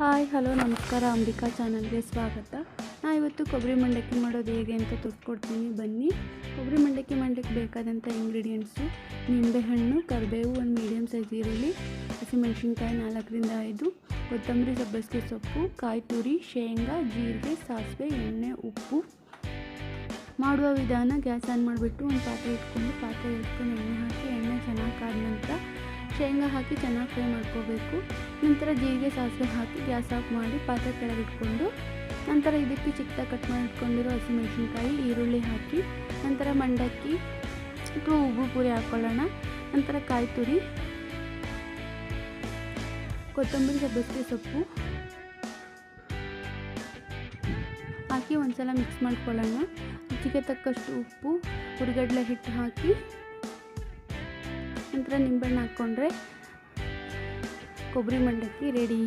Hi hello ನಮಸ್ಕಾರ, ಅಂಬಿಕಾ ಚಾನಲ್ಗೆ ಸ್ವಾಗತ. ನಾನು ಇವತ್ತು ಕೊಬ್ಬರಿ ಮಂಡಕ್ಕಿ ಮಾಡೋದು ಹೇಗೆ ಅಂತ ತೋರಿಸ್ಕೊಡ್ತೀನಿ, ಬನ್ನಿ. ಕೊಬ್ಬರಿ ಮಂಡಕ್ಕಿ ಮಾಡಲಿಕ್ಕೆ ಬೇಕಾದಂಥ ಇಂಗ್ರೀಡಿಯೆಂಟ್ಸು: ನಿಂಬೆಹಣ್ಣು, ಕರಿಬೇವು, ಒಂದು ಮೀಡಿಯಮ್ ಸೈಜ್ ಈರುಳ್ಳಿ, ಹಸಿಮೆಣಸಿನ್ಕಾಯಿ 4ರಿಂದ 5, ಕೊತ್ತಂಬರಿ, ಸಬ್ಬಸಿಗೆ ಸೊಪ್ಪು, ಕಾಯಿ ತುರಿ, ಶೇಂಗಾ, ಜೀರಿಗೆ, ಸಾಸಿವೆ, ಎಣ್ಣೆ, ಉಪ್ಪು. ಮಾಡುವ ವಿಧಾನ: ಗ್ಯಾಸ್ ಆನ್ ಮಾಡಿಬಿಟ್ಟು ಒಂದು ಪಾತ್ರೆ ಇಟ್ಕೊಂಡು ಎಣ್ಣೆ ಹಾಕಿ, ಎಣ್ಣೆ ಚೆನ್ನಾಗಿ ಕಾದ ನಂತರ ಶೇಂಗಾ ಹಾಕಿ ಚೆನ್ನಾಗಿ ಫ್ರೈ ಮಾಡ್ಕೋಬೇಕು. ನಂತರ ಜೀರಿಗೆ, ಸಾಸಿವೆ ಹಾಕಿ ಗ್ಯಾಸ್ ಆಫ್ ಮಾಡಿ ಪಾತ್ರೆ ಕೆಳಗಿಟ್ಕೊಂಡು, ನಂತರ ಇದಕ್ಕೆ ಚಿಕ್ಕದಾಗಿ ಕಟ್ ಮಾಡಿ ಇಟ್ಕೊಂಡಿರೋ ಹಸಿಮೆಣಸಿನ್ಕಾಯಿ, ಈರುಳ್ಳಿ ಹಾಕಿ, ನಂತರ ಮಂಡಕ್ಕಿ ಅಥವಾ ಉಬ್ಬು ಪುರಿ ಹಾಕ್ಕೊಳ್ಳೋಣ. ನಂತರ ಕಾಯಿ ತುರಿ, ಕೊತ್ತಂಬರಿ, ಸಬ್ಬಸಿಗೆ ಸೊಪ್ಪು ಹಾಕಿ ಒಂದ್ಸಲ ಮಿಕ್ಸ್ ಮಾಡ್ಕೊಳ್ಳೋಣ. ರುಚಿಗೆ ತಕ್ಕಷ್ಟು ಉಪ್ಪು, ಹುರಿಗಡಲೆ ಹಿಟ್ಟು ಹಾಕಿ, ನಂತರ ನಿಂಬೆಹಣ್ಣು ಹಾಕ್ಕೊಂಡ್ರೆ ಕೊಬ್ಬರಿ ಮಂಡಕ್ಕಿ ರೆಡಿ.